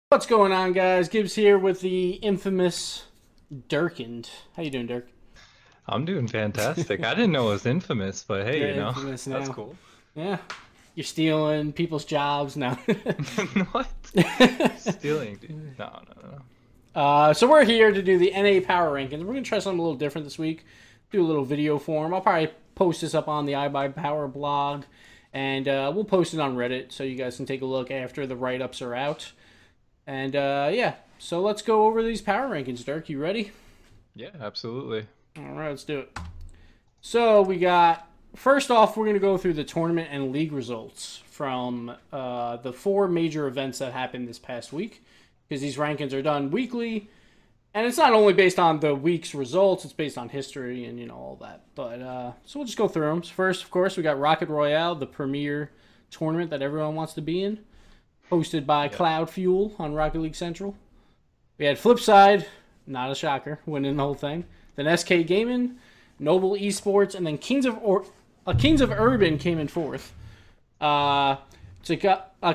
What's going on, guys? Gibbs here with the infamous Dirkened. How you doing, Dirk? I'm doing fantastic. I didn't know it was infamous, but hey, You're infamous that's now. cool. Yeah. You're stealing people's jobs now. What? Stealing, dude. No, no, no. So we're here to do the NA Power Rankings. We're going to try something a little different this week. Do a little video form. I'll probably post this up on the iBUYPOWER blog. And we'll post it on Reddit so you guys can take a look after the write-ups are out. And yeah, so let's go over these power rankings. Dirk, you ready? Yeah, absolutely. All right, let's do it. So we got, first off, we're going to go through the tournament and league results from the 4 major events that happened this past week, because these rankings are done weekly, and it's not only based on the week's results, it's based on history and, you know, all that. But, so we'll just go through them. So first, of course, we got Royale, the premier tournament that everyone wants to be in, hosted by CloudFuel on Rocket League Central. We had Flipside, not a shocker, winning the whole thing. Then SK Gaming, Noble Esports, and then Kings of Urban came in 4th.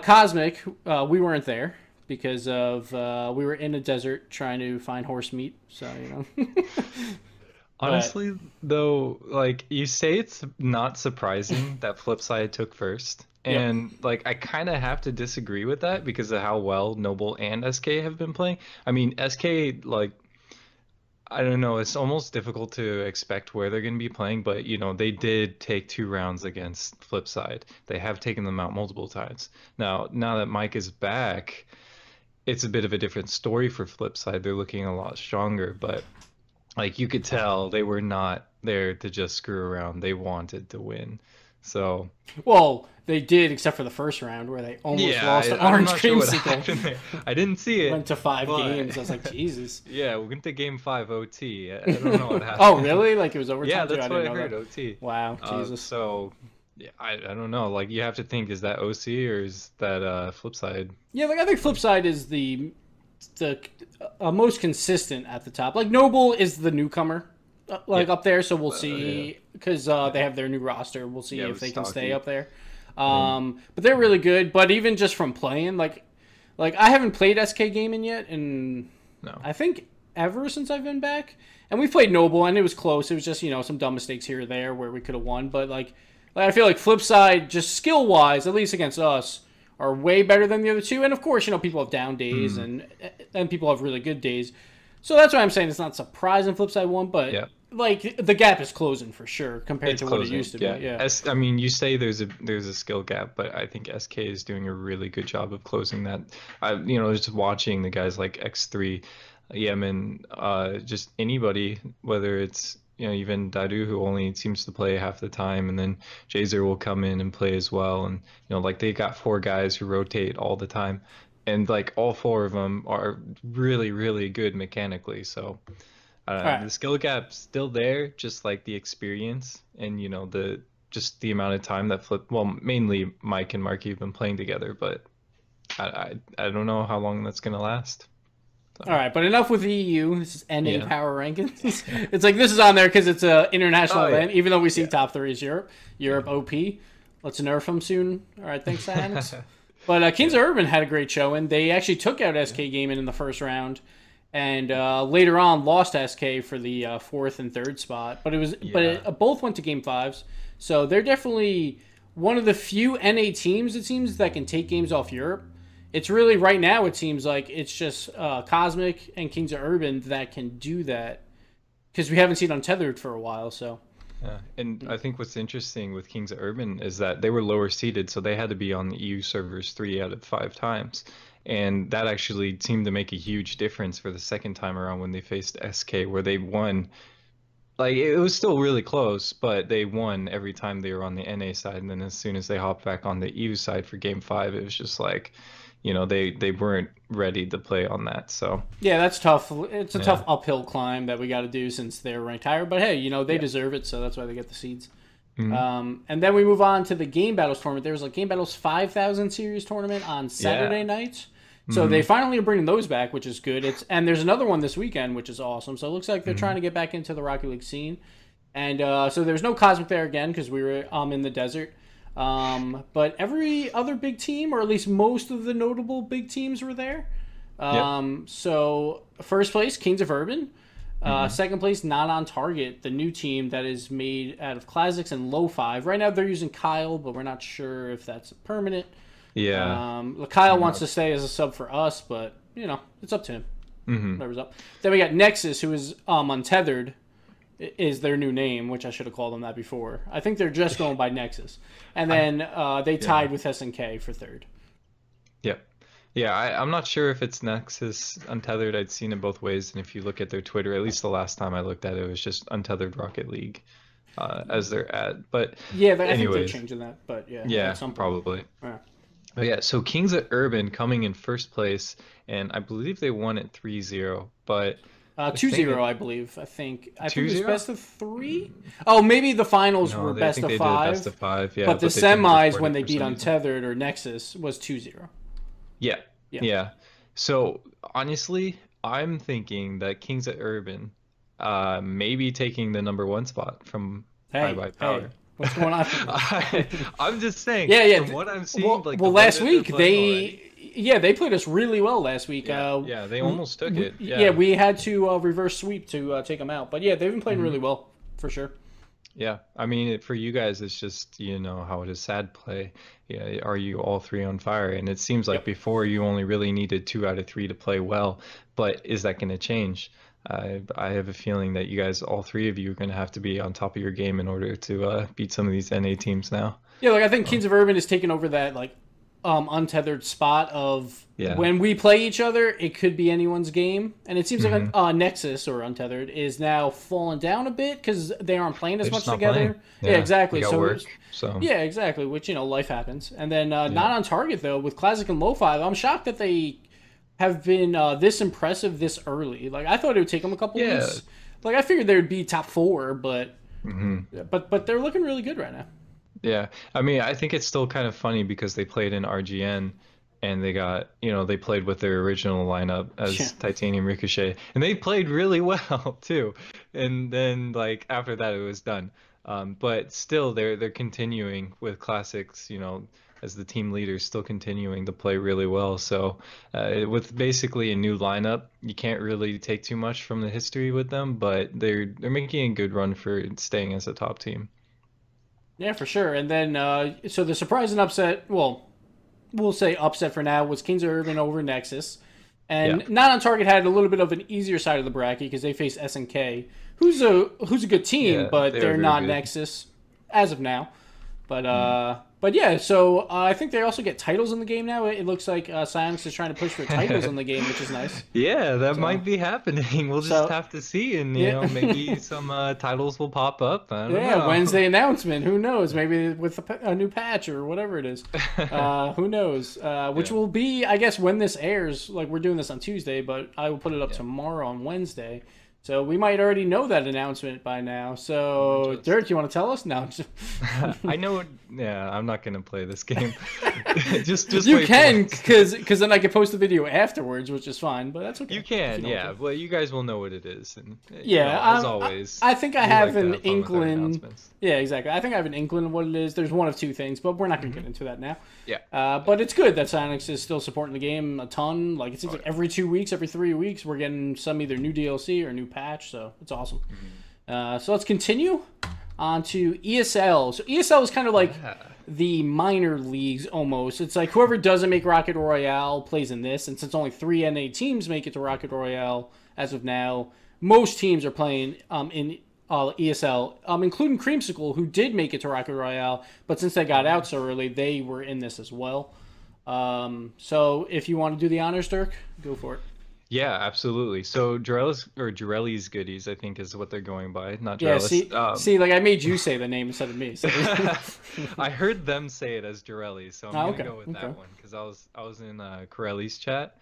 Cosmic, we weren't there because of we were in a desert trying to find horse meat. So you know. Honestly, though, like you say, it's not surprising that Flipside took first. Yep. And like I kind of have to disagree with that because of how well Noble and SK have been playing. I mean, SK, like, I don't know, it's almost difficult to expect where they're going to be playing, but you know, they did take 2 rounds against Flipside. They have taken them out multiple times. Now that Mike is back, it's a bit of a different story for Flipside. They're looking a lot stronger, but like you could tell they were not there to just screw around. They wanted to win. So, well, they did, except for the first round where they almost lost to I'm Orange not sure what Creamsicle. happened there. I didn't see it. Went to 5 but games. I was like, Jesus. yeah, we went to game 5 OT. I don't know what happened. Oh, really? Like it was overtime? Yeah, Too? that's I what didn't I know heard, that. OT. Wow, Jesus. So yeah, I don't know. Like you have to think, is that OC or is that Flipside? Yeah, like I think Flipside is the most consistent at the top. Like Noble is the newcomer, up there. So we'll see because they have their new roster. We'll see if they can stay up there. But they're really good. But even just from playing, like I haven't played SK Gaming yet, and No. I think ever since I've been back. And we played Noble, and it was close. It was just, you know, some dumb mistakes here or there where we could have won. But like I feel like Flipside, just skill wise, at least against us, are way better than the other two. And of course, you know, people have down days and people have really good days. So that's why I'm saying it's not surprising Flipside won, but like the gap is closing for sure compared to what it used to be. Yeah. I mean, you say there's a skill gap, but I think SK is doing a really good job of closing that. You know, just watching the guys like X3, Yemen, just anybody, whether it's, you know, even Dadu, who only seems to play half the time, and then Jazer will come in and play as well. And, you know, like they got 4 guys who rotate all the time. And like all 4 of them are really, really good mechanically. So the skill gap's still there, just like the experience and, you know, just the amount of time that mainly Mike and Marky have been playing together, but I don't know how long that's gonna last. So. All right, but enough with the EU. This is NA Power Rankings. It's like this is on there because it's an international event, even though we see top 3 is Europe. Europe OP. Let's nerf them soon. All right, thanks, Cyanix. But Kings of Urban had a great showing. They actually took out SK Gaming in the first round, and later on lost SK for the 4th and 3rd spot. But both went to game 5s, so they're definitely one of the few NA teams, it seems, that can take games off Europe. It's really, right now, it seems like it's just Cosmic and Kings of Urban that can do that, because we haven't seen Untethered for a while. So. Yeah, and I think what's interesting with Kings of Urban is that they were lower seeded, so they had to be on the EU servers 3 out of 5 times. And that actually seemed to make a huge difference for the second time around when they faced SK, where they won. Like, it was still really close, but they won every time they were on the NA side. And then as soon as they hopped back on the EU side for game 5, it was just like, you know, they weren't ready to play on that. So yeah, that's tough. It's a tough uphill climb that we got to do since they're ranked higher. But hey, you know, they deserve it, so that's why they get the seeds. And then we move on to the Gamebattles tournament. There was a Gamebattles 5,000 series tournament on Saturday night. So they finally are bringing those back, which is good. And there's another one this weekend, which is awesome. So it looks like they're trying to get back into the Rocket League scene. And so there's no Cosmic there again because we were in the desert. But every other big team, or at least most of the notable big teams, were there. So first place, Kings of Urban. Second place, Not On Target, the new team that is made out of Classics and Low 5. Right now they're using Kyle, but we're not sure if that's permanent. Yeah. Kyle wants to stay as a sub for us, but, you know, it's up to him. Whatever's up. Then we got Nexus, who is Untethered, is their new name, which I should have called them that before. I think they're just going by Nexus. And then they tied with SNK for third. Yep. Yeah, I'm not sure if it's Nexus Untethered. I'd seen it both ways, and if you look at their Twitter, at least the last time I looked at it, it was just Untethered Rocket League as their ad. But yeah, I think they're changing that. But yeah, probably. Yeah. But yeah, so Kings of Urban coming in first place, and I believe they won it 3-0, but 2-0, I believe. I think it was best of 3. Oh, maybe the finals were best of 5. Best of 5, yeah. But the semis when they beat Untethered or Nexus was 2-0. Yeah. So honestly, I'm thinking that Kings of Urban may be taking the #1 spot from iBUYPOWER. Hey, what's going on? I'm just saying. Yeah. From what I'm seeing, last week they played us really well last week. Yeah, they almost took it. Yeah, we had to reverse sweep to take them out. But yeah, they've been playing really well for sure. Yeah, I mean, for you guys, it's just, you know, how it is sad play. Yeah, are you all 3 on fire? And it seems like before you only really needed 2 out of 3 to play well. But is that going to change? I have a feeling that you guys, all 3 of you, are going to have to be on top of your game in order to beat some of these NA teams now. Yeah, I think Kings of Urban has taken over that untethered spot of when we play each other, it could be anyone's game. And it seems like Nexus or Untethered is now falling down a bit because they aren't playing as much together. Yeah, exactly. So yeah, exactly. Which, you know, life happens. And then Not On Target, though, with Classic and Low 5, I'm shocked that they have been this impressive this early. Like, I thought it would take them a couple weeks. Like, I figured they would be top 4, but but they're looking really good right now. Yeah, I mean, I think it's still kind of funny because they played in RGN and they got, you know, they played with their original lineup as Titanium Ricochet, and they played really well too. And then like after that, it was done. But still, they're continuing with Classics, you know, as the team leaders, still continuing to play really well. So with basically a new lineup, you can't really take too much from the history with them, but they're making a good run for staying as a top team. Yeah, for sure. And then, so the surprise and upset, well, we'll say upset for now, was Kings of Urban over Nexus. And Not On Target had a little bit of an easier side of the bracket because they faced SNK, who's a good team, but they're not Nexus as of now. But yeah, so I think they also get titles in the game now. It looks like Pysonix is trying to push for titles in the game, which is nice. Yeah, that might be happening. We'll just have to see, and you know, maybe some titles will pop up. I don't know. Wednesday announcement. Who knows? Maybe with a new patch or whatever it is. Who knows? Which will be, I guess, when this airs. Like, we're doing this on Tuesday, but I will put it up tomorrow on Wednesday. So we might already know that announcement by now. So, Dirk, you want to tell us? No. I know. Yeah, I'm not going to play this game. just you can, because then I can post the video afterwards, which is fine. But that's okay. You can, yeah. Well, you guys will know what it is. And, as always. I think I have an inkling. Yeah, exactly. I think I have an inkling of what it is. There's one of 2 things, but we're not going to get into that now. Yeah. But it's good that Pysonix is still supporting the game a ton. Like, it seems like every 2 weeks, every 3 weeks, we're getting some either new DLC or new patch, so it's awesome. So let's continue on to ESL. So ESL is kind of like the minor leagues almost. It's like whoever doesn't make Rocket Royale plays in this, and since only 3 NA teams make it to Rocket Royale as of now, most teams are playing in ESL, including Creamsicle, who did make it to Rocket Royale, but since they got out so early, they were in this as well. So if you want to do the honors, Dirk, go for it. Yeah, absolutely. So Jorellis Goodies, I think, is what they're going by, not Jorellis. Yeah, see, like I made you say the name instead of me. So. I heard them say it as Jorellis, so I'm gonna go with that one because I was in Corelli's chat,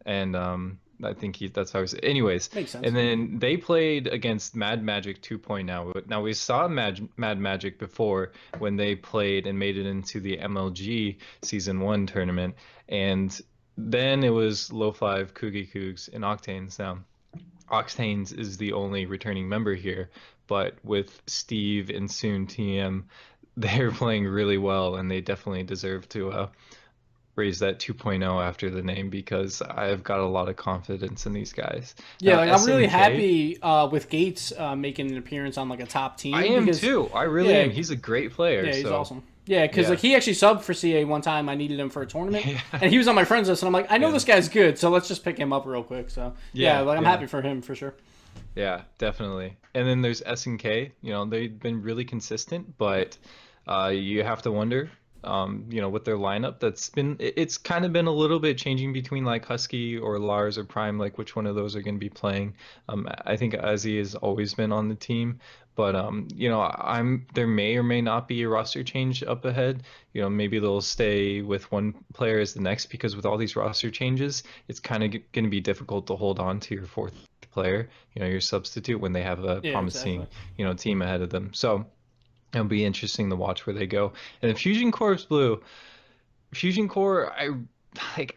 and I think that's how I was. Anyways, makes sense. And then they played against Mad Magic 2.0. Now we saw Mad Magic before when they played and made it into the MLG Season 1 tournament, and then it was Low 5, Kugi Cougs, and Octanes. Now, Octanes is the only returning member here, but with Steve and soon TM, they're playing really well, and they definitely deserve to raise that 2.0 after the name because I've got a lot of confidence in these guys. Yeah, Now, like I'm really SNK, happy with Gates making an appearance on like a top team. I am because, too. I really am. He's a great player. Yeah, he's so. awesome. Yeah, because like he actually subbed for CA one time. I needed him for a tournament, and he was on my friends list. And I'm like, I know this guy's good, so let's just pick him up real quick. So like I'm happy for him for sure. Yeah, definitely. And then there's SNK. You know, they've been really consistent, but you have to wonder, you know, with their lineup, it's kind of been a little bit changing between like Husky or Lars or Prime, like which one of those are going to be playing. I think Ozzy has always been on the team, but you know, there may or may not be a roster change up ahead. You know, maybe they'll stay with one player as the next because with all these roster changes, it's kind of going to be difficult to hold on to your fourth player, you know, your substitute when they have a promising, you know, team ahead of them. So it'll be interesting to watch where they go. And then Fusion Corps Blue, Fusion Corps,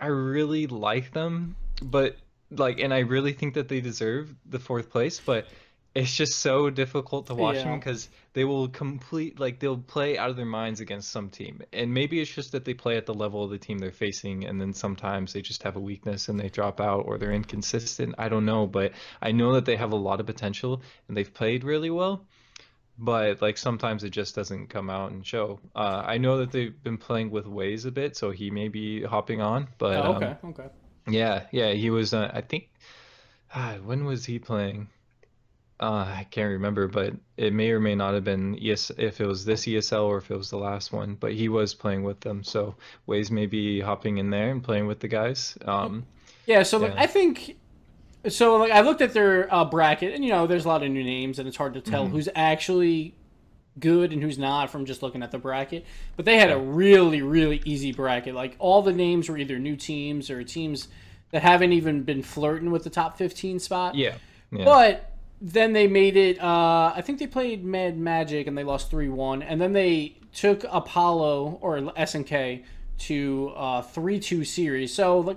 I really like them, but like, and I really think that they deserve the fourth place, but it's just so difficult to watch them because they will they'll play out of their minds against some team. And maybe it's just that they play at the level of the team they're facing, and then sometimes they just have a weakness and they drop out or they're inconsistent. I don't know, but I know that they have a lot of potential and they've played really well. But like sometimes it just doesn't come out and show. I know that they've been playing with Waze a bit, so he may be hopping on. But Okay. Yeah, he was. I think. When was he playing? I can't remember, but it may or may not have been if it was this ESL or if it was the last one. But he was playing with them, so Waze may be hopping in there and playing with the guys. Like I think. So, like, I looked at their bracket, and, you know, there's a lot of new names, and it's hard to tell who's actually good and who's not from just looking at the bracket. But they had a really, really easy bracket. Like, all the names were either new teams or teams that haven't even been flirting with the top 15 spot. Yeah. But then they made it, I think they played Mad Magic, and they lost 3-1. And then they took Apollo, or SNK, to 3-2 series. So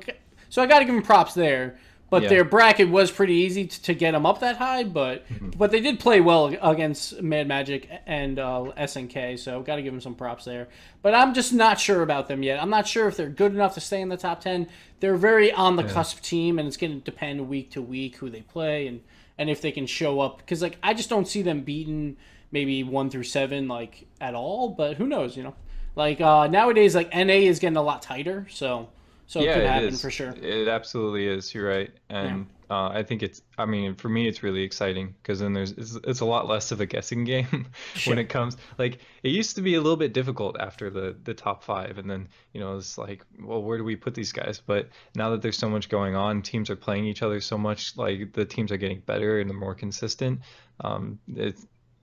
I got to give them props there. But their bracket was pretty easy to get them up that high, but they did play well against Mad Magic and SNK, so got to give them some props there. But I'm just not sure about them yet. I'm not sure if they're good enough to stay in the top 10. They're very on the cusp team, and it's going to depend week to week who they play and if they can show up. Because like I just don't see them beating maybe 1 through 7 like at all, but who knows, you know? Like nowadays, like NA is getting a lot tighter, so it could happen for sure. It absolutely is. You're right, and I think I mean, for me, it's really exciting because then it's a lot less of a guessing game when it comes. Like it used to be a little bit difficult after the top 5, and then you know it's like, well, where do we put these guys? But now that there's so much going on, teams are playing each other so much. Like the teams are getting better and they're more consistent.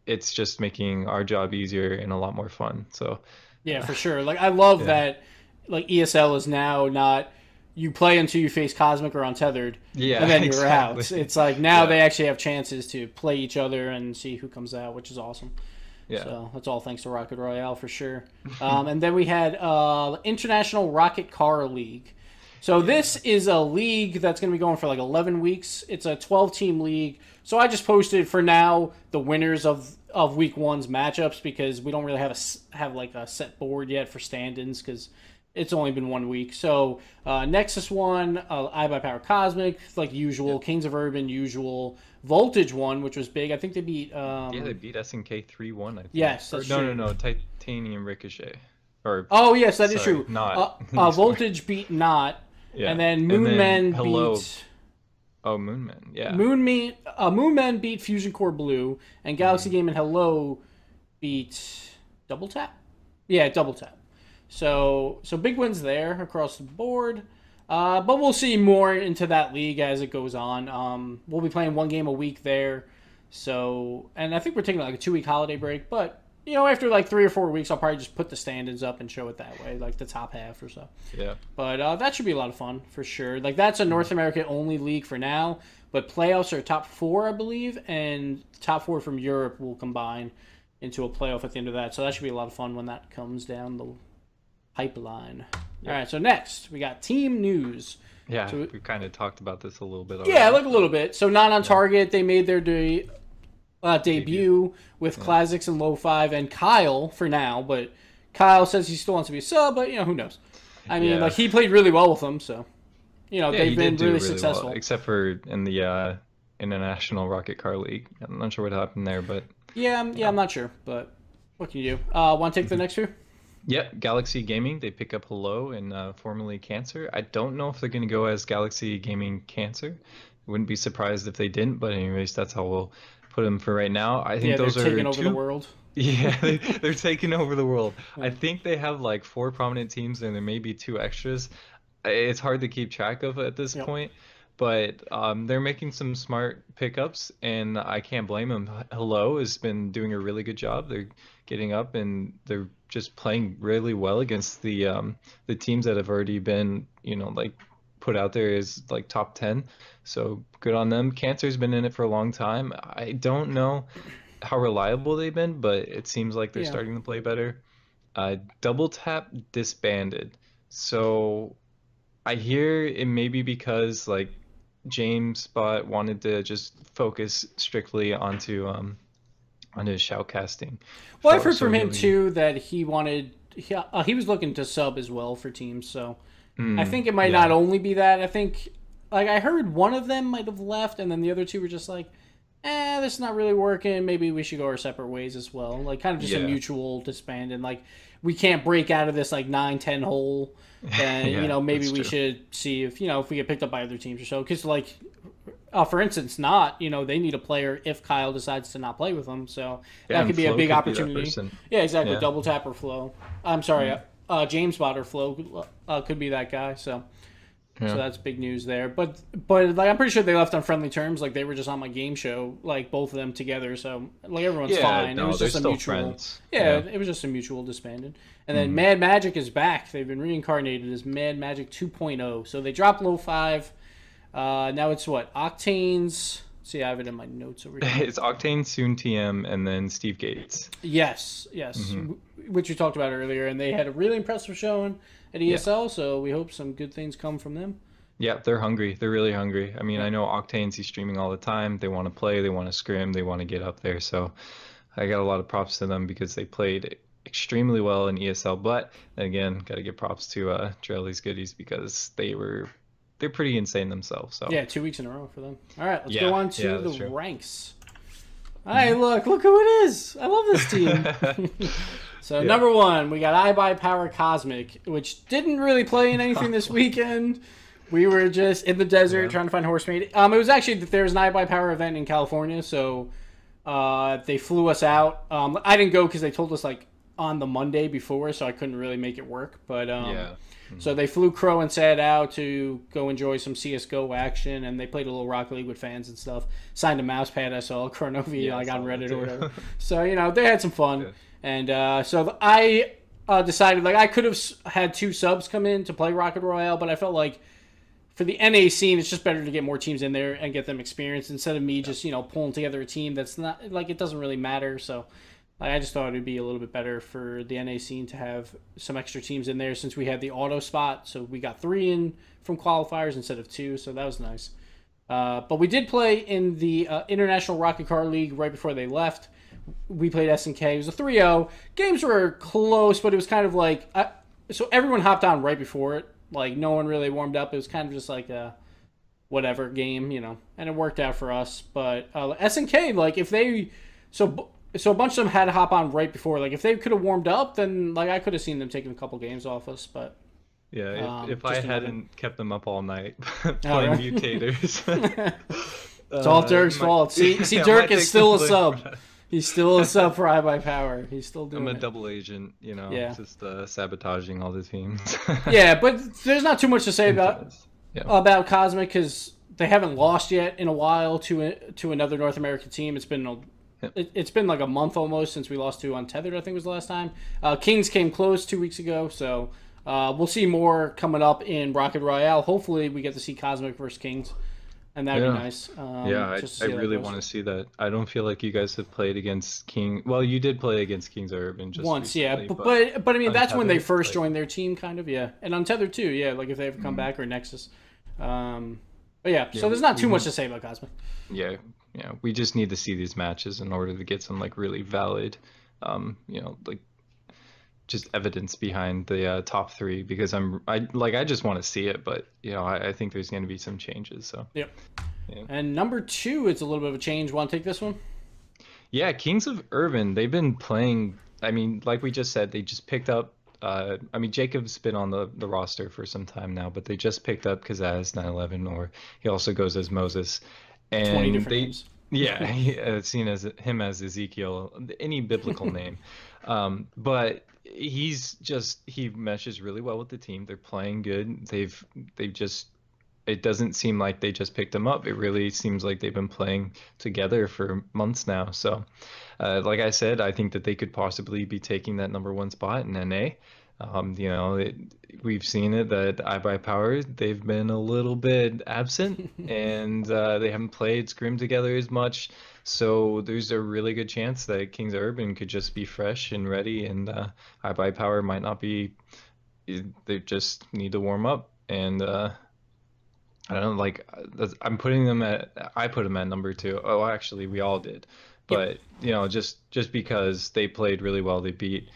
It's just making our job easier and a lot more fun. So yeah, for sure. Like I love that. Like ESL is now not you play until you face Cosmic or Untethered, and then you're out. It's like now they actually have chances to play each other and see who comes out, which is awesome. Yeah. So that's all thanks to Rocket Royale for sure. And then we had International Rocket Car League. So this is a league that's going to be going for like 11 weeks. It's a 12-team league. So I just posted for now the winners of week 1's matchups because we don't really have like a set board yet for stand-ins because it's only been 1 week. So Nexus won, iBUYPOWER Cosmic, like usual, Kings of Urban, usual. Voltage won, which was big. I think they beat... they beat SNK 3-1, I think. Yes, that's true. No, Titanium Ricochet. Yes, that is true. Not. Voltage beat Not, and then Moonmen beat... Oh, Moonmen, yeah. Moonmen beat Fusion Corps Blue, and GalaxyGaming Hello beat Double Tap? Yeah, Double Tap. So big wins there across the board. But we'll see more into that league as it goes on. We'll be playing 1 game a week there. So, and I think we're taking like a 2-week holiday break. But, you know, after like 3 or 4 weeks, I'll probably just put the stand-ins up and show it that way, like the top half or so. Yeah. But that should be a lot of fun for sure. Like that's a North America only league for now. But playoffs are top 4, I believe. And top 4 from Europe will combine into a playoff at the end of that. So that should be a lot of fun when that comes down the pipeline. All right, so next we got team news. Yeah, so we kind of talked about this a little bit already. Yeah, like a little bit. So not on target. They made their debut with Classics and Low 5 and Kyle for now, but Kyle says he still wants to be a sub, but you know, who knows. I mean, Yeah. like he played really well with them, so you know Yeah, they've he been did do really really successful. well, except for in the International Rocket Car League. I'm not sure what happened there, but Yeah, you yeah, I'm know. not sure, but what can you do? Want to take the next few? Yep, Galaxy Gaming, they pick up Hello and formerly Cancer. I don't know if they're going to go as Galaxy Gaming Cancer. Wouldn't be surprised if they didn't, but anyways, that's how we'll put them for right now. I think Yeah, they're those are taking over the two. world. Yeah, they're taking over the world. I Yeah. think they have like four prominent teams and there may be two extras. It's hard to keep track of at this Yep. point, but they're making some smart pickups, and I can't blame them. Hello has been doing a really good job. They're getting up and they're just playing really well against the teams that have already been, like put out there as like top 10. So good on them. Cancer's been in it for a long time. I don't know how reliable they've been, but it seems like they're Yeah. starting to play better. Double Tap disbanded. So I hear it may be because like James Spot wanted to just focus strictly onto shoutcasting. Well, I've For heard so from him really, too that he was looking to sub as well for teams. So I think it might not yeah, only be that. I think like I heard one of them might have left, and then the other two were just like, this is not really working. Maybe we should go our separate ways as well. Like kind of just a yeah, mutual disband, and like we can't break out of this like 9-10 hole. Then yeah, maybe that's we true. should see if we get picked up by other teams or so. Because like for instance, not they need a player if Kyle decides to not play with them, so Yeah, that and could be a Flo big could be that opportunity. person. Yeah, exactly. Yeah. Double tap or Flow. I'm sorry, Mm. James Bot or Flow could be that guy. So Yeah. that's big news there. But like I'm pretty sure they left on friendly terms. Like they were just on my game show, like both of them together. So like everyone's Yeah, fine. It no, was they're just a still mutual. friends. Yeah, Yeah. it was just a mutual disbanded. And then Hmm. Mad Magic is back. They've been reincarnated as Mad Magic 2.0. So they dropped low 5. Now it's what? Octanes. See, I have it in my notes over here. It's Octane, soon TM, and then Steve Gates. Yes, Hmm. which we talked about earlier, and they had a really impressive showing at Yeah. ESL. So we hope some good things come from them. Yeah, they're hungry. They're really hungry. I mean, Yeah. I know Octane's he's streaming all the time. They want to play, they want to scrim, they want to get up there. So I got a lot of props to them because they played extremely well in ESL. But then again, got to give props to Jorellis Goodies because they're pretty insane themselves. So Yeah, 2 weeks in a row for them. All right, let's yeah, go on to yeah, the that's true. ranks. Hey, look who it is. I love this team. So Yeah. number 1, we got iBUYPOWER Cosmic, which didn't really play in anything this weekend. We were just in the desert Yeah. trying to find horsemate. It was actually there was an iBUYPOWER event in California, so they flew us out. I didn't go because they told us like on the Monday before, so I couldn't really make it work. But Yeah. so they flew Crow and Sad out to go enjoy some CS:GO action, and they played a little Rocket League with fans and stuff. Signed a mouse pad. I saw Chronovi Yeah, I like on saw that Reddit or too. whatever. So they had some fun, Good. and so I decided like I could have had 2 subs come in to play Rocket Royale, but I felt like for the NA scene, it's just better to get more teams in there and get them experience instead of me just pulling together a team that's not like it doesn't really matter. So like, I just thought it'd be a little bit better for the NA scene to have some extra teams in there since we had the auto spot. So we got 3 in from qualifiers instead of 2, so that was nice. But we did play in the International Rocket Car League right before they left. We played SNK. It was a 3-0. Games were close, but it was kind of like so everyone hopped on right before it. Like no one really warmed up. It was kind of just like a whatever game, and it worked out for us. But SNK, like if they so a bunch of them had to hop on right before. Like if they could have warmed up, then like I could have seen them taking a couple games off us. But Yeah, if I just another- hadn't kept them up all night Oh, playing right. mutators. It's all Dirk's fault. See, yeah, Dirk my is take still a completely sub. for that. He's still a sub for iBUYPOWER. He's still doing I'm a it. double agent, Yeah. just sabotaging all the teams. Yeah, but there's not too much to say about Yeah. Cosmic because they haven't lost yet in a while to another North American team. It's been it's been like a month almost since we lost to Untethered. I think was the last time. Kings came close 2 weeks ago, so we'll see more coming up in Rocket Royale. Hopefully, we get to see Cosmic versus Kings, and that'd Yeah. be nice. Yeah, just to I see how that really goes. want to see that. I don't feel like you guys have played against King. Well, you did play against Kings Urban just Once, recently, yeah, but I mean that's when they Untethered, first like- joined their team, kind of, yeah, and Untethered too, yeah, like if they ever come back or Nexus, but yeah, so there's not too much to say about Cosmic. Yeah, we just need to see these matches in order to get some like really valid, like just evidence behind the top three, because I just want to see it, but I think there's going to be some changes. So yep. Yeah. And number 2, it's a little bit of a change. Want to take this one? Yeah, Kings of Urban, they've been playing. I mean, like we just said, they just picked up. I mean, Jacob's been on the roster for some time now, but they just picked up Kazaz 911, or he also goes as Moses. 20 different names. Yeah, seen as him as Ezekiel, any biblical name. But he meshes really well with the team. They're playing good. It doesn't seem like they just picked him up. It really seems like they've been playing together for months now. So, like I said, I think that they could possibly be taking that #1 spot in NA. We've seen it that iBUYPOWER, they've been a little bit absent, and they haven't played Scrim together as much. So there's a really good chance that Kings of Urban could just be fresh and ready, and iBUYPOWER might not be. They just need to warm up, and I don't know, like I'm putting them I put them at number 2. Oh, actually, we all did, but just because they played really well, they beat.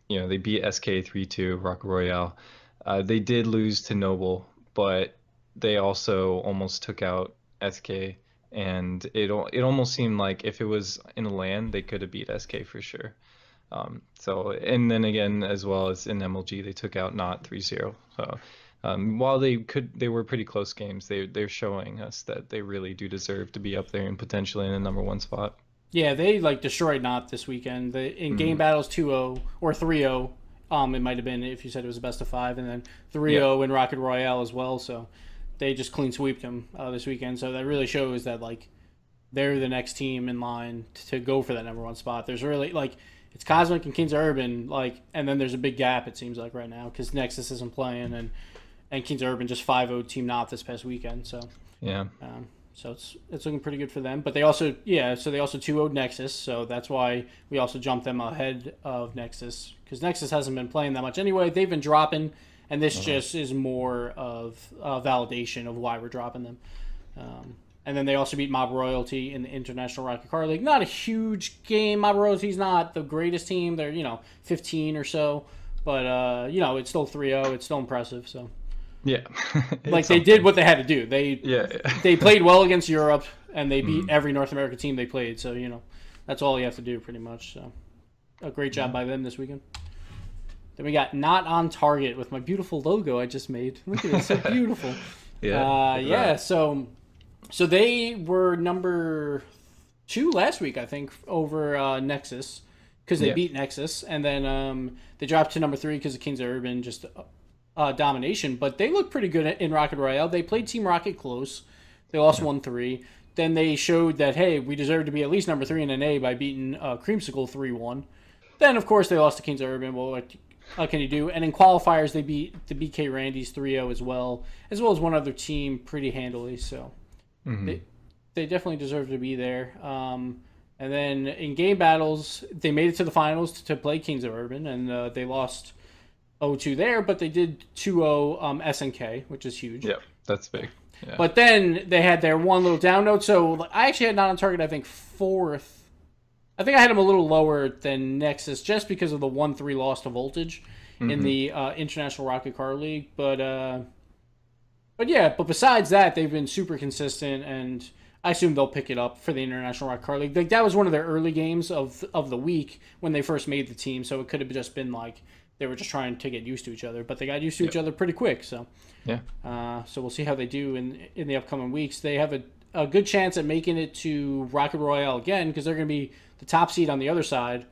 They beat SK 3-2, Royale. They did lose to Noble, but they also almost took out SK, and it almost seemed like if it was in a LAN, they could have beat SK for sure. And then again, as well as in MLG, they took out Not 3-0. So while they were pretty close games, they're showing us that they really do deserve to be up there and potentially in the #1 spot. Yeah, they destroyed Not this weekend. In Gamebattles 2-0 or 3-0, it might have been if you said it was a best of 5, and then 3-0 in Rocket Royale as well. So they just clean sweeped them this weekend. So that really shows that they're the next team in line to go for that #1 spot. There's really it's Cosmic and Kings of Urban, and then there's a big gap, it seems like, right now, because Nexus isn't playing, and Kings of Urban just 5-0'd Team Not this past weekend. So yeah. So it's looking pretty good for them. But they also 2-0'd Nexus, so that's why we also jumped them ahead of Nexus, because Nexus hasn't been playing that much anyway. They've been dropping, and this just is more of validation of why we're dropping them. And then they also beat Mob Royalty in the International Rocket Car League. Not a huge game. Mob Royalty's not the greatest team. They're 15 or so, but it's still 3-0. It's still impressive. So. Yeah. They did what they had to do. They played well against Europe, and they beat every North American team they played. So, that's all you have to do pretty much. So, a great job by them this weekend. Then we got Not on Target with my beautiful logo I just made. Look at it. It's so beautiful. Yeah. So they were number 2 last week, I think, over Nexus, because they beat Nexus. And then they dropped to number 3 because of Kings of Urban, just... domination, but they look pretty good in Rocket Royale. They played Team Rocket close. They lost 1-3. Then they showed that, hey, we deserve to be at least number 3 in NA by beating Creamsicle 3-1. Then, of course, they lost to Kings of Urban. Well, what can you do? And in qualifiers, they beat the BK Randys 3-0 as well as one other team pretty handily. So they definitely deserve to be there. And then in game battles, they made it to the finals to play Kings of Urban, and they lost 0-2 there, but they did 2-0 SNK, which is huge. Yeah, that's big. Yeah. But then they had their one little down note. So I actually had Not on Target, I think, 4th. I think I had them a little lower than Nexus just because of the 1-3 loss to Voltage in the International Rocket Car League. But besides that, they've been super consistent, and I assume they'll pick it up for the International Rocket Car League. That was one of their early games of the week when they first made the team, so it could have just been they were just trying to get used to each other, but they got used to each other pretty quick. So yeah. So we'll see how they do in the upcoming weeks. They have a good chance at making it to Rocket Royale again, because they're going to be the top seed on the other side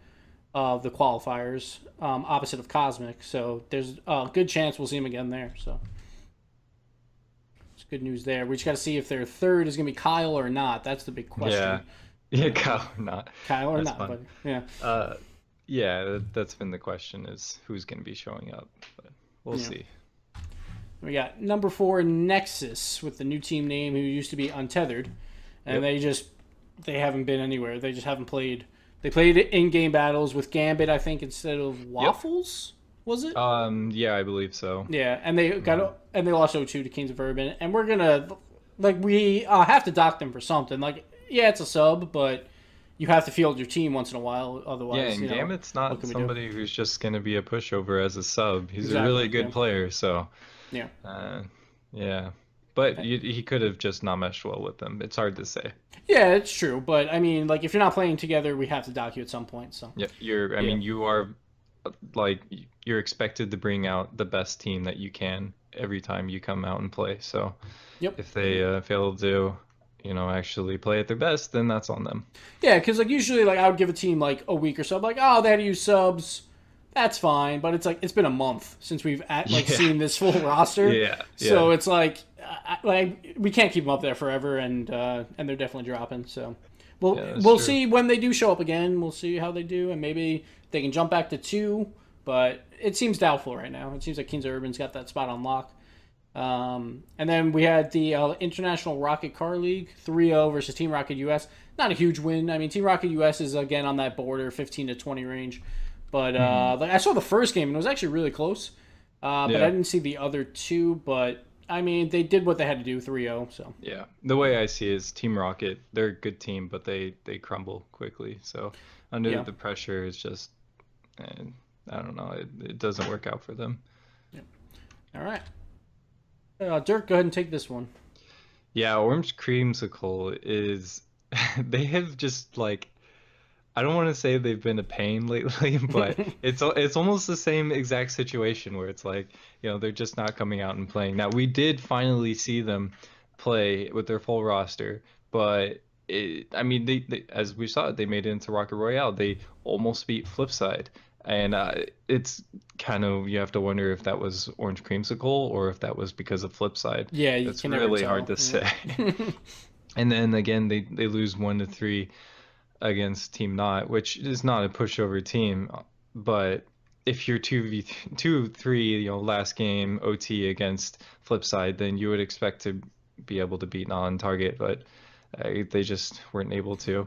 of the qualifiers, opposite of Cosmic. So there's a good chance we'll see them again there. So it's good news there. We just got to see if their 3rd is going to be Kyle or not. That's the big question. Yeah, Kyle or not. Kyle or not, but yeah. Yeah, that's been the question, is who's going to be showing up. But we'll see. We got number 4, Nexus, with the new team name, who used to be Untethered. And they haven't been anywhere. They just haven't played. They played in game battles with Gambit, I think, instead of Waffles, was it? Yeah, I believe so. Yeah, and they they lost 0-2 to Kings of Urban. And we're going to, we have to dock them for something. Yeah, it's a sub, but... you have to field your team once in a while. Otherwise, Yeah, and Gambit's not somebody who's just going to be a pushover as a sub. He's a really good player, so yeah. Yeah. But he could have just not meshed well with them. It's hard to say. Yeah, it's true. But I mean, like, if you're not playing together, we have to dock you at some point. So yeah, I mean, you are like you're expected to bring out the best team that you can every time you come out and play. So if they fail to, actually play at their best, then that's on them. Yeah, because like usually, like I would give a team like a week or so, like, oh, they had to use subs. That's fine, but it's like it's been a month since we've seen this full roster. Yeah. So it's like we can't keep them up there forever, and they're definitely dropping. So we'll see when they do show up again. We'll see how they do, and maybe they can jump back to 2. But it seems doubtful right now. It seems like Kings of Urban's got that spot on lock. And then we had the International Rocket Car League 3-0 versus Team Rocket US. Not a huge win. I mean, Team Rocket US is again on that border, 15 to 20 range. But like I saw the first game and it was actually really close. But I didn't see the other 2. But I mean, they did what they had to do, 3-0. So yeah, the way I see it is Team Rocket. They're a good team, but they crumble quickly. So under the pressure, it's just I don't know. It doesn't work out for them. Yeah. All right. Dirk, go ahead and take this one. Yeah, Orange Creamsicle is they have just like. I don't want to say they've been a pain lately, but it's almost the same exact situation where it's like, they're just not coming out and playing. Now, we did finally see them play with their full roster, but I mean, they as we saw it, they made it into Rocket Royale. They almost beat Flipside, and it's kind of, you have to wonder if that was Orange Creamsicle or if that was because of Flipside. Yeah, it's really hard to say. And then again, they lose 1-3. Against Team Not, which is not a pushover team, but if you're 2v3, last game OT against Flipside, then you would expect to be able to beat Not on target, but they just weren't able to.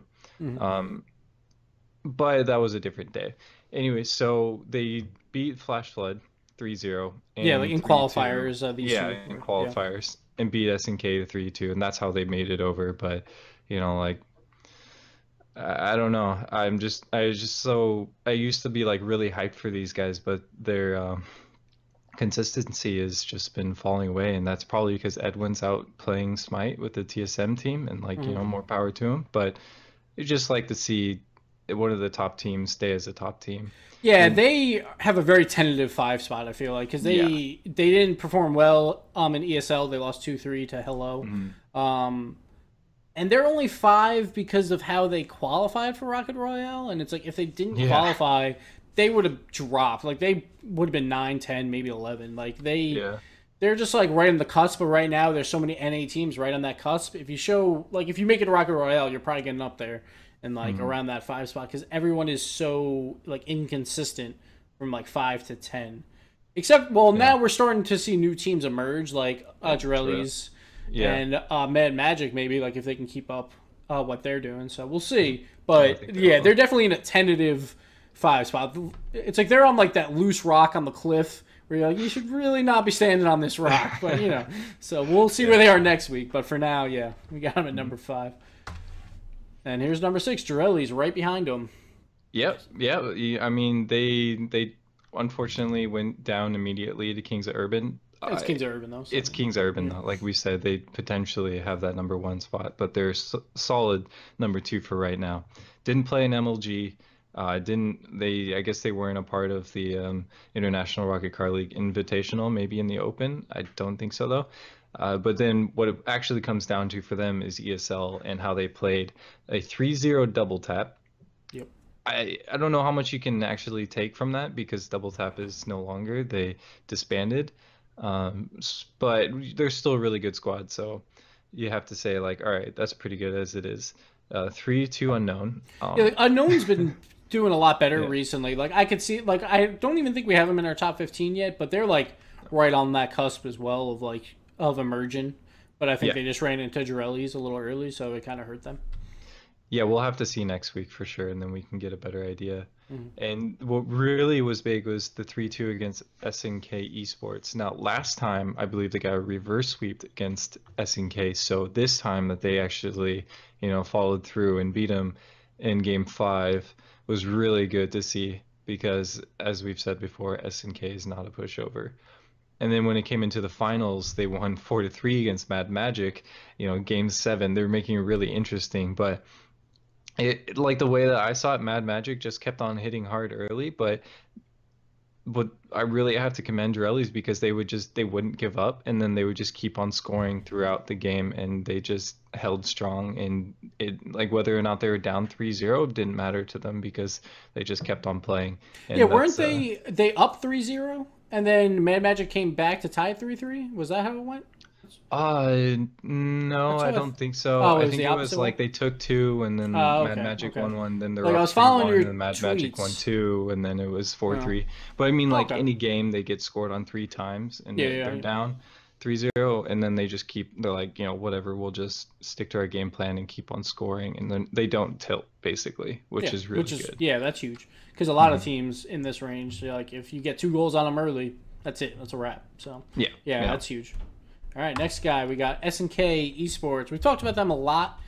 But that was a different day. Anyway, so they beat Flash Flood 3-0. Yeah, like in qualifiers. In qualifiers, and beat SNK 3-2, and that's how they made it over. But I don't know. I used to be like really hyped for these guys, but their consistency has just been falling away, and that's probably because Edwin's out playing Smite with the TSM team, and more power to him. But you just like to see one of the top teams stay as a top team. Yeah, they have a very tentative 5 spot, I feel like, because they didn't perform well in ESL. They lost 2-3 to Hello. And they're only 5 because of how they qualified for Rocket Royale. And it's like, if they didn't qualify, they would have dropped. Like, they would have been 9, 10, maybe 11. Like, they're just, like, right on the cusp. But right now, there's so many NA teams right on that cusp. If you make it to Rocket Royale, you're probably getting up there and, like, around that 5 spot. Because everyone is so, like, inconsistent from, like, 5 to 10. Except, now we're starting to see new teams emerge, like Jorellis. And Mad Magic, maybe, like, if they can keep up what they're doing. So we'll see. But they're definitely in a tentative 5 spot. It's like they're on like that loose rock on the cliff where you're like, you should really not be standing on this rock. But so we'll see where they are next week. But for now, we got them at number 5. And here's number 6, Jorellis, right behind them. Yep. I mean, they unfortunately went down immediately to Kings of Urban. It's Kings of Urban, though. So. It's Kings of Urban, though. Like we said, they potentially have that number 1 spot, but they're solid number 2 for right now. Didn't play an MLG. I guess they weren't a part of the International Rocket Car League Invitational, maybe in the Open. I don't think so, though. But then what it actually comes down to for them is ESL and how they played a 3-0 double tap. Yep. I don't know how much you can actually take from that because double tap is no longer. They disbanded. But they're still a really good squad, so you have to say, like, all right, that's pretty good as it is. 3-2 Unknown. Unknown's been doing a lot better recently. Like, I could see, like, I don't even think we have them in our top 15 yet, but they're like right on that cusp as well of emerging. But I think they just ran into Jorellis a little early, so it kind of hurt them. Yeah, we'll have to see next week for sure, and then we can get a better idea. And what really was big was the 3-2 against SNK eSports. Now, last time, I believe they got a reverse sweep against SNK, so this time that they actually, followed through and beat them, in Game 5 was really good to see because, as we've said before, SNK is not a pushover. And then when it came into the finals, they won 4-3 against Mad Magic. You know, Game 7, they're making it really interesting. But it, like the way that I saw it, Mad Magic just kept on hitting hard early, but I really have to commend Jorellis because they wouldn't give up, and then they would just keep on scoring throughout the game, and they just held strong. And it, like, whether or not they were down 3-0 didn't matter to them because they just kept on playing. And yeah, weren't they up 3-0 and then Mad Magic came back to tie 3-3? Was that how it went? No, I don't think so. Oh, I think it was like they took 2 and then okay, Mad Magic won 1, then they're like, up I was following 3-1, your and then Mad Magic won 2, and then it was 4-3. But I mean, like any game they get scored on 3 times and they're down 3-0, and then they just they're like, you know, whatever, we'll just stick to our game plan and keep on scoring, and then they don't tilt basically, which is really good. Yeah, that's huge because a lot of teams in this range, like if you get 2 goals on them early, that's it. That's a wrap. So yeah, that's huge. All right, next guy, we got SNK eSports. We've talked about them a lot.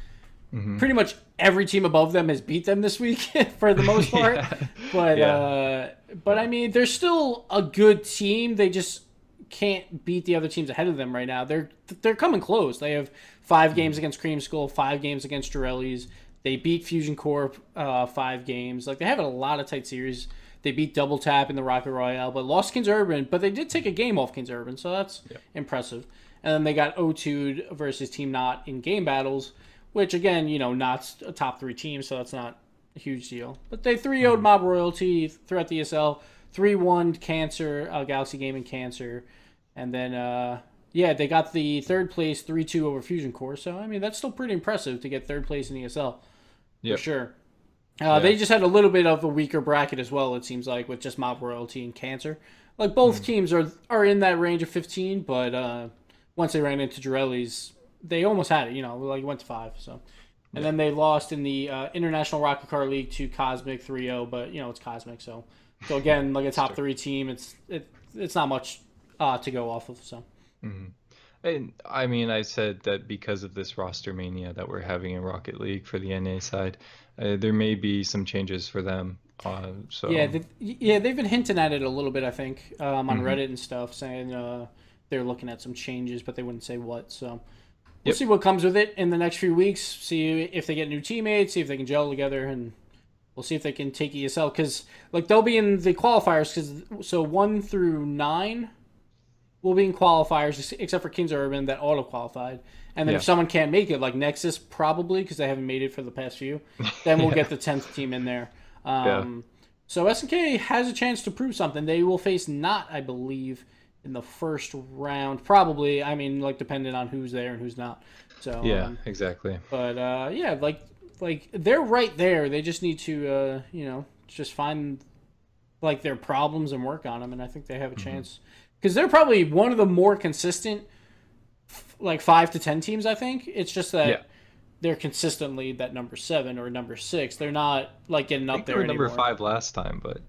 Pretty much every team above them has beat them this week for the most part. But I mean, they're still a good team. They just can't beat the other teams ahead of them right now. They're coming close. They have 5 games against Creamsicle, 5 games against Jorellis. They beat Fusion Corp 5 games. Like, they have a lot of tight series. They beat Double Tap in the Rocket Royale, but lost Kings Urban. But they did take a game off Kings Urban, so that's impressive. And then they got O2'd versus Team Not in Gamebattles, which, again, you know, Not's a top 3 team, so that's not a huge deal. But they 3-0'd Mob Royalty throughout the ESL, 3-1 Cancer, Galaxy Gaming Cancer, and then, they got the 3rd place 3-2 over Fusion Core. So, I mean, that's still pretty impressive to get 3rd place in ESL, for sure. They just had a little bit of a weaker bracket as well, it seems like, with just Mob Royalty and Cancer. Like, both teams are in that range of 15, but once they ran into Jorellis, they almost had it, you know, like went to 5. So, and then they lost in the International Rocket Car League to Cosmic 3-0, but you know it's Cosmic, so again, like a top 3 team, it's not much to go off of. So, and I mean, I said that because of this roster mania that we're having in Rocket League for the NA side, there may be some changes for them. So they've been hinting at it a little bit, I think, on Reddit and stuff, saying they're looking at some changes, but they wouldn't say what. So we'll see what comes with it in the next few weeks. See if they get new teammates, see if they can gel together, and we'll see if they can take ESL. Because like they'll be in the qualifiers. So 1 through 9 will be in qualifiers, except for Kings Urban that auto qualified. And then if someone can't make it, like Nexus probably, because they haven't made it for the past few, then we'll get the 10th team in there. So SNK has a chance to prove something. They will face Not, I believe, in the first round, probably. I mean, like, depending on who's there and who's not. So exactly. But like they're right there. They just need to just find like their problems and work on them, and I think they have a chance because they're probably one of the more consistent, like 5 to 10 teams. I think it's just that they're consistently that number 7 or number 6. They're not like getting up there anymore. Number 5 last time, but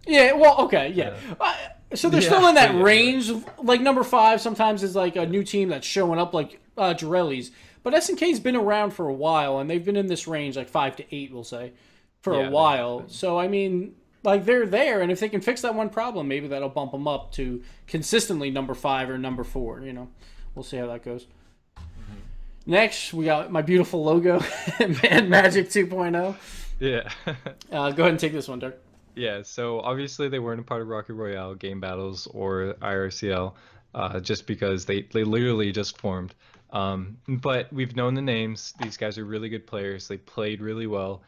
so they're still in that range. Like number 5 sometimes is like a new team that's showing up, like Jorellis. But SNK's been around for a while, and they've been in this range, like 5 to 8, we'll say, for a while. So I mean, like they're there, and if they can fix that one problem, maybe that'll bump them up to consistently number 5 or number 4. You know, we'll see how that goes. Next, we got my beautiful logo, Mad Magic 2.0. Yeah. Go ahead and take this one, Dirk. Yeah, so obviously they weren't a part of Rocket Royale, Gamebattles, or IRCL, just because they literally just formed. But we've known the names. These guys are really good players. They played really well.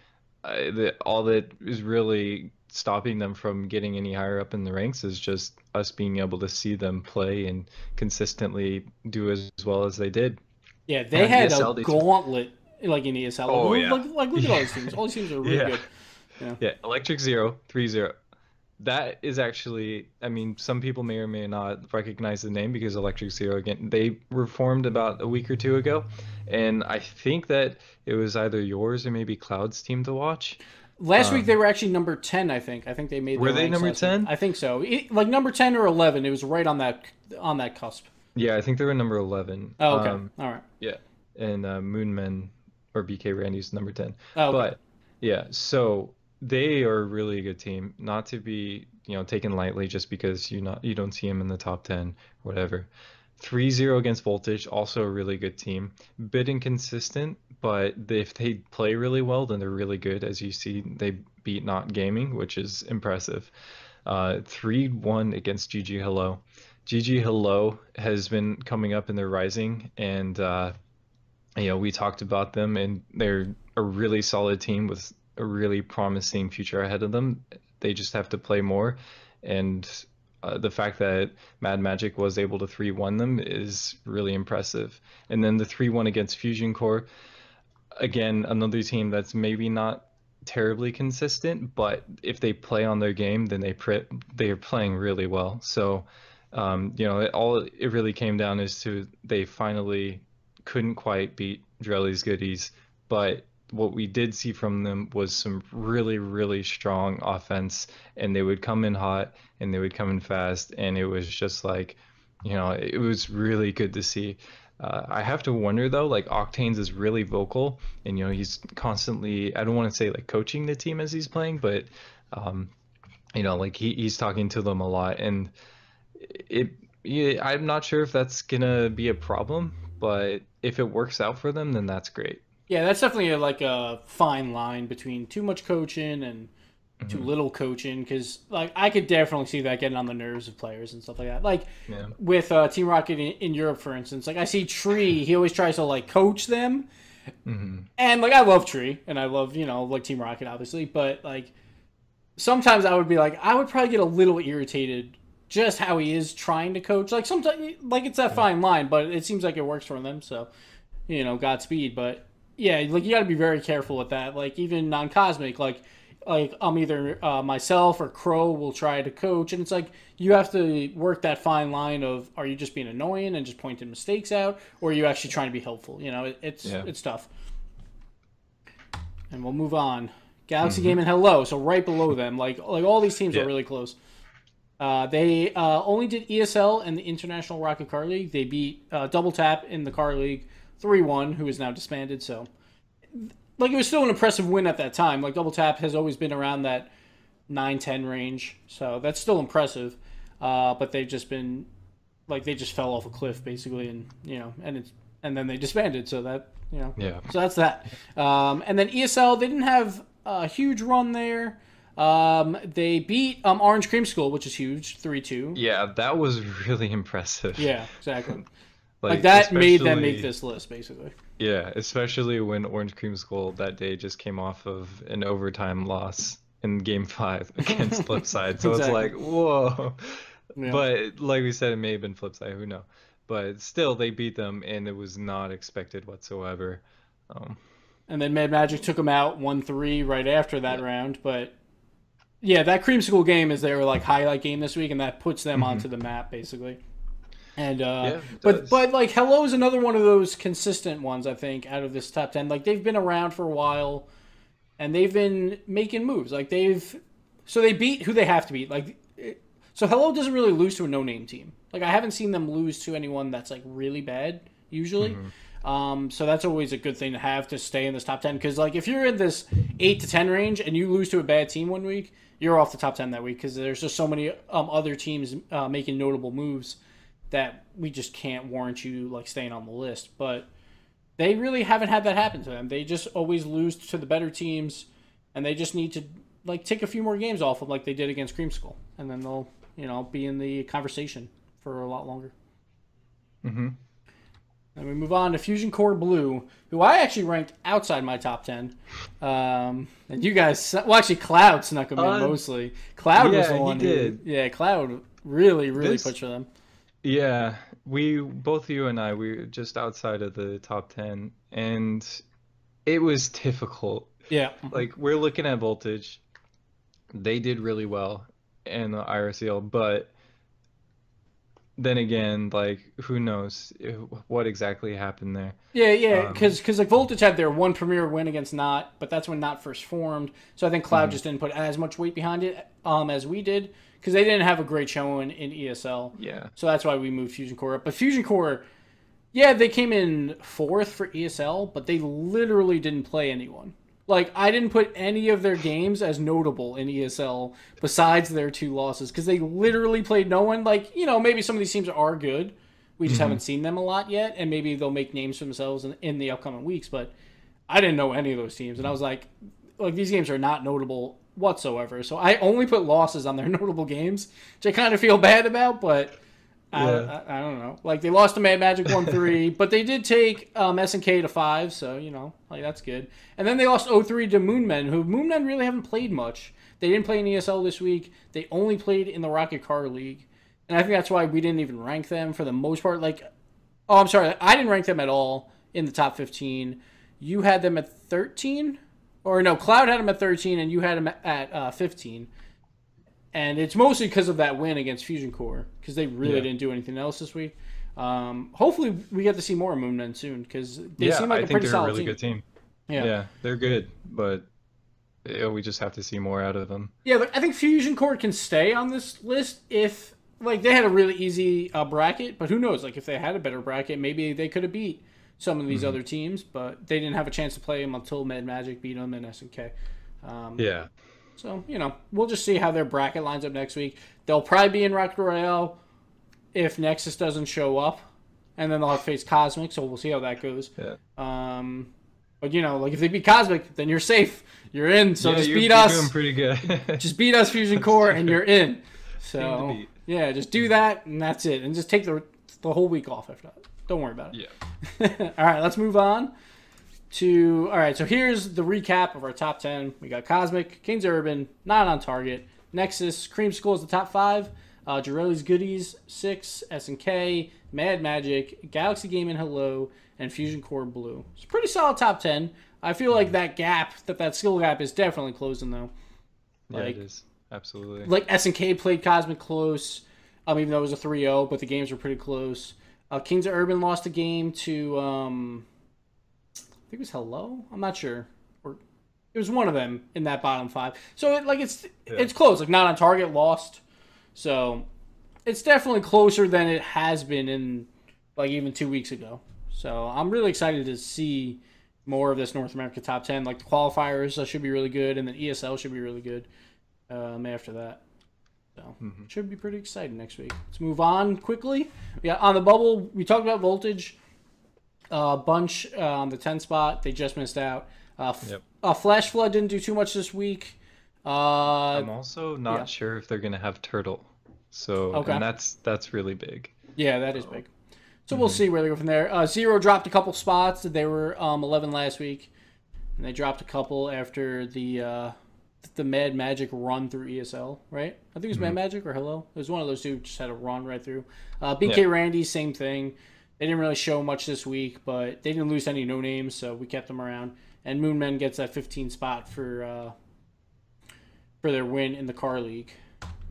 All that is really stopping them from getting any higher up in the ranks is just us being able to see them play and consistently do as well as they did. Yeah, they had a gauntlet like in ESL. Look at all these teams. All these teams are really good. Yeah, Electric Zero, 3-0. That is actually, I mean, some people may or may not recognize the name because Electric Zero, again, they were formed about a week or 2 ago. And I think that it was either yours or maybe Cloud's team to watch. Last week they were actually number 10, I think. I think they made. Were they number 10? I think so. Like number 10 or 11. It was right on that cusp. Yeah, I think they were number 11. Oh, okay. All right. Yeah, and Moonman or BK Randy's number 10. Oh, okay. Yeah, so they are a really good team, not to be, taken lightly just because you don't see them in the top 10, whatever. 3-0 against Voltage, also a really good team. Bit inconsistent, but if they play really well, then they're really good. As you see, they beat Not Gaming, which is impressive. 3-1 against GG Hello. GG Hello has been coming up and they're rising, and we talked about them, and they're a really solid team with a really promising future ahead of them. They just have to play more, and the fact that Mad Magic was able to 3-1 them is really impressive. And then the 3-1 against Fusion Core, again, another team that's maybe not terribly consistent, but if they play on their game, then they are playing really well. So, all it really came down is to they finally couldn't quite beat Jorellis Goodies, but what we did see from them was some really, really strong offense, and they would come in hot and they would come in fast, and it was just like, it was really good to see. I have to wonder though, like Octanes is really vocal, and he's constantly, I don't want to say like coaching the team as he's playing, but like he's talking to them a lot, and yeah, I'm not sure if that's gonna be a problem, but if it works out for them, then that's great. Yeah, that's definitely like a fine line between too much coaching and too Hmm. little coaching, because like I could definitely see that getting on the nerves of players and stuff like that. Like Yeah. with Team Rocket in Europe, for instance, like I see Tree, he always tries to like coach them, Hmm. and like I love Tree and I love like Team Rocket obviously, but like sometimes I would be like I would probably get a little irritated just how he is trying to coach. Like sometimes like it's that fine line, but it seems like it works for them, so Godspeed. But yeah, like you got to be very careful with that. Like even non-cosmic, like I'm either myself or Crow will try to coach, and it's like you have to work that fine line of are you just being annoying and just pointing mistakes out, or are you actually trying to be helpful? Yeah. It's tough. And we'll move on. Galaxy Hmm. Gaming Hello, so right below them, like all these teams are Yeah. really close. They only did ESL and the International Rocket Car League. They beat Double Tap in the Car League 3-1, who is now disbanded. So, like, it was still an impressive win at that time. Like, Double Tap has always been around that 9-10 range. So, that's still impressive. But they've just been, like, they just fell off a cliff, basically. And then they disbanded. So, Yeah. so that's that. And then ESL, they didn't have a huge run there. They beat Orange Creamsicle, which is huge, 3-2. Yeah, that was really impressive. Yeah, exactly. Like Like that made them make especially this list, basically. yeah, especially when Orange Creamsicle that day just came off of an overtime loss in game 5 against Flipside. So it's Exactly. like, whoa. Yeah. But like we said, it may have been Flipside, who knows. But still they beat them and it was not expected whatsoever. Um, And then Mad Magic took them out 1-3 right after that yeah. round. But yeah, that Creamsicle game is their like highlight game this week, and that puts them Hmm. onto the map basically. And Yeah, it but does. like Hello is another one of those consistent ones I think out of this top 10. Like they've been around for a while, and they've been making moves. Like they beat who they have to beat. So Hello doesn't really lose to a no-name team. Like I haven't seen them lose to anyone that's like really bad usually. Hmm. So that's always a good thing to have to stay in this top 10, because like if you're in this 8 to 10 range and you lose to a bad team one week, you're off the top 10 that week, because there's just so many other teams making notable moves that we just can't warrant you like staying on the list. But they really haven't had that happen to them. They just always lose to the better teams, and they just need to like take a few more games off them like they did against Creamsicle, and then they'll be in the conversation for a lot longer. Hmm. And we move on to Fusion Core Blue, who I actually ranked outside my top 10. And you guys, well, actually, Cloud snuck them in mostly. Cloud was the Yeah, he one who, did. yeah, Cloud really, really This pushed for them. Yeah, we both you and I we were just outside of the top 10 and it was difficult. Yeah. Like we're looking at Voltage. They did really well in the IRCL, but then again, like who knows what exactly happened there. Yeah, Um, because like Voltage had their one premier win against Not, but that's when Not first formed. So I think Cloud mhm, just didn't put as much weight behind it as we did, because they didn't have a great showing in ESL. yeah. So that's why we moved Fusion Core up. But Fusion Core, yeah, they came in fourth for ESL, but they literally didn't play anyone. Like, I didn't put any of their games as notable in ESL besides their 2 losses because they literally played no one. Like, you know, maybe some of these teams are good. We just haven't seen them a lot yet, and maybe they'll make names for themselves in the upcoming weeks. But I didn't know any of those teams, and I was like, these games are not notable whatsoever. So I only put losses on their notable games, which I kind of feel bad about, but I don't know. Like, they lost to Mad Magic 1-3, but they did take SNK to 5, so, you know, like, that's good. And then they lost 0-3 to Moonmen, who Moonmen really haven't played much. They didn't play in ESL this week. They only played in the Rocket Car League. And I think that's why we didn't even rank them for the most part. Like, oh, I'm sorry. I didn't rank them at all in the top 15. You had them at 13? Or no, Cloud had them at 13, and you had them at 15. And it's mostly because of that win against Fusion Core, because they really didn't do anything else this week. Hopefully, we get to see more of Moonmen soon, because they seem like a pretty solid team. I think they're a really good team. Yeah, they're good, but we just have to see more out of them. Yeah, but I think Fusion Core can stay on this list if, like, they had a really easy bracket, but who knows? Like, if they had a better bracket, maybe they could have beat some of these other teams, but they didn't have a chance to play them until Mad Magic beat them and SNK. So, you know, we'll just see how their bracket lines up next week. They'll probably be in Rocket Royale if Nexus doesn't show up, and then they'll have to face Cosmic, so we'll see how that goes. Yeah. But, you know, like, if they beat Cosmic, then you're safe. You're in, so just beat us. You're doing pretty good. Just beat us, Fusion Core, and you're in. So, yeah, just do that, and that's it. And just take the whole week off after that. Don't worry about it. Yeah. All right, let's move on to... All right, so here's the recap of our top 10. We got Cosmic, Kings Urban, Not on Target, Nexus, Creamsicle is the top 5, Jorellis Goodies, 6, SNK, Mad Magic, GalaxyGaming Hello, and Fusion Core Blue. It's a pretty solid top 10. I feel like that gap, that skill gap is definitely closing, though. Yeah, it is. Absolutely. Like, SNK played Cosmic close, even though it was a 3-0, but the games were pretty close. Kings of Urban lost a game to, I think it was Hello? I'm not sure. Or it was one of them in that bottom 5. So, it's close. Like, Not on Target lost. So, it's definitely closer than it has been in, like, even 2 weeks ago. So, I'm really excited to see more of this North America top 10. Like, the qualifiers should be really good, and then ESL should be really good after that. So, it should be pretty exciting next week. Let's move on quickly. Yeah, on the bubble, we talked about Voltage. Bunch on the 10 spot. They just missed out. Flash Flood didn't do too much this week. I'm also not sure if they're going to have Turtle. So, and that's really big. Yeah, that is big. So we'll see where they go from there. Zero dropped a couple spots. They were 11 last week. And they dropped a couple after the Mad Magic run through ESL, right? I think it was Mad Magic or Hello. It was one of those two just had a run right through. BK Randy, same thing. They didn't really show much this week, but they didn't lose any no-names, so we kept them around. And Moonmen gets that 15 spot for their win in the Car League.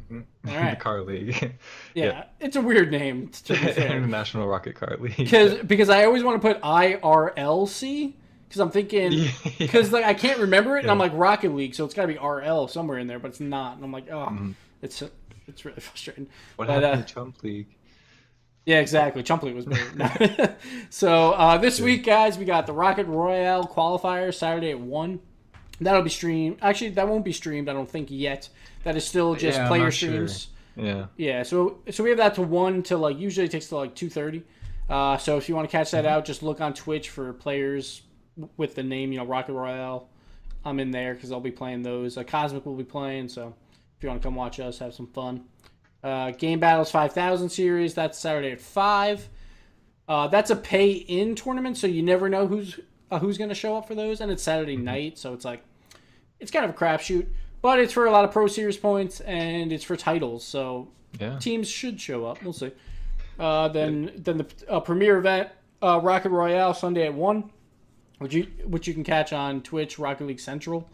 All right. The Car League. Yeah, it's a weird name. International Rocket Car League. Because I always want to put IRLC, because I'm thinking, because like I can't remember it, and I'm like Rocket League, so it's got to be RL somewhere in there, but it's not. And I'm like, oh, it's really frustrating. What happened to Chump League? Yeah, exactly. Chump League was better. So this week, guys, we got the Rocket Royale qualifier Saturday at 1. That'll be streamed. Actually, that won't be streamed, I don't think, yet. That is still just player streams. Sure. Yeah. So we have that to 1 till like usually it takes till like 2:30. So if you want to catch that out, just look on Twitch for players with the name, Rocket Royale. I'm in there because I'll be playing those. Cosmic will be playing, so if you want to come watch us, have some fun. Gamebattles 5000 series, that's Saturday at 5. That's a pay-in tournament, so you never know who's going to show up for those, and it's Saturday night, so it's like it's kind of a crapshoot, but it's for a lot of Pro Series points, and it's for titles, so teams should show up. We'll see. Then the premier event, Rocket Royale, Sunday at 1, which you can catch on Twitch, Rocket League Central.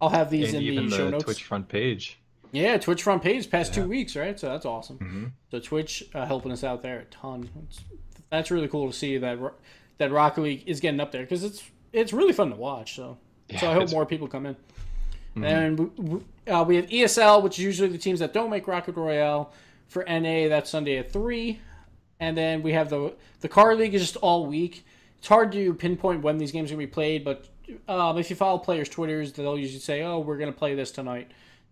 I'll have these in the show notes. Twitch front page. Yeah, Twitch front page past 2 weeks, right? So that's awesome. So Twitch helping us out there a ton. That's really cool to see that Rocket League is getting up there because it's really fun to watch. So I hope more people come in. And we have ESL, which is usually the teams that don't make Rocket Royale. For NA, that's Sunday at 3. And then we have the Car League is just all week. it's hard to pinpoint when these games are going to be played, but if you follow players' Twitters, they'll usually say, oh, we're going to play this tonight.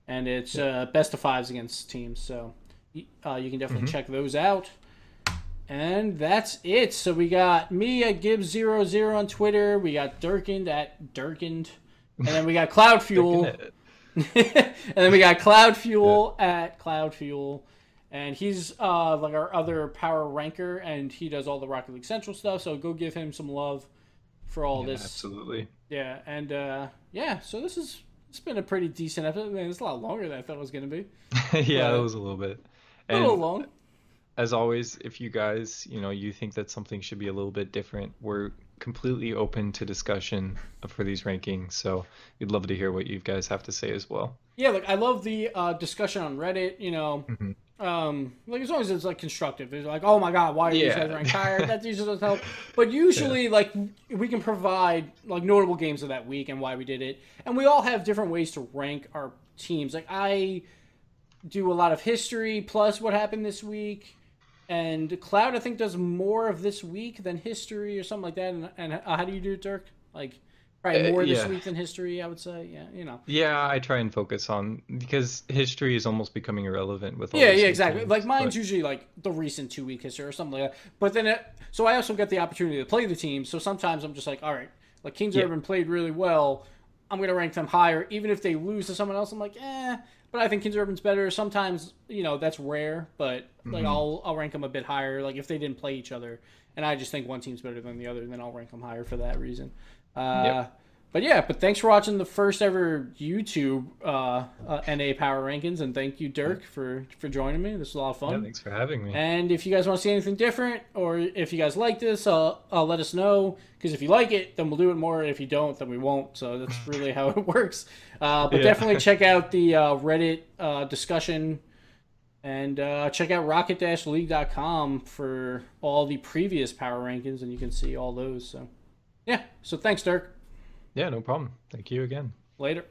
And it's best of fives against teams, so you can definitely check those out. And that's it. So we got me at Gibbs00 on Twitter. We got Dirkened at Dirkened. And then we got CloudFuel. And then we got CloudFuel at CloudFuel. And he's like our other power ranker, and he does all the Rocket League Central stuff. So go give him some love for all this. Absolutely. Yeah, and so it's been a pretty decent episode. Man, it's a lot longer than I thought it was going to be. Yeah, it was a little bit. A little long. As always, if you guys, you think that something should be a little bit different, we're completely open to discussion for these rankings. So we'd love to hear what you guys have to say as well. Yeah, like I love the discussion on Reddit. Like as long as it's like constructive. It's like, oh my god, why are these guys ranked higher? That usually doesn't help. But usually, like we can provide like notable games of that week and why we did it. And we all have different ways to rank our teams. Like I do a lot of history plus what happened this week. And Cloud, I think, does more of this week than history or something like that. And how do you do it, Dirk? Like, probably more this week than history, I would say. Yeah, Yeah, I try and focus on, because history is almost becoming irrelevant with all exactly. games, like mine's usually like the recent 2-week history or something like that. But then, so I also get the opportunity to play the team. So sometimes I'm just like, all right, like Kings Urban played really well. I'm gonna rank them higher, even if they lose to someone else. I'm like, but I think Kings Urban's better. Sometimes, that's rare, but like I'll rank them a bit higher. Like if they didn't play each other, and I just think one team's better than the other, then I'll rank them higher for that reason. But thanks for watching the first ever YouTube NA Power Rankings, and thank you, Dirk, for joining me. This was a lot of fun. Yeah, thanks for having me. And if you guys want to see anything different, or if you guys like this, let us know, because if you like it, then we'll do it more. If you don't, then we won't. So that's really how it works. But definitely check out the Reddit discussion, and check out rocket-league.com for all the previous Power Rankings, and you can see all those. So thanks, Dirk. Yeah, no problem. Thank you again. Later.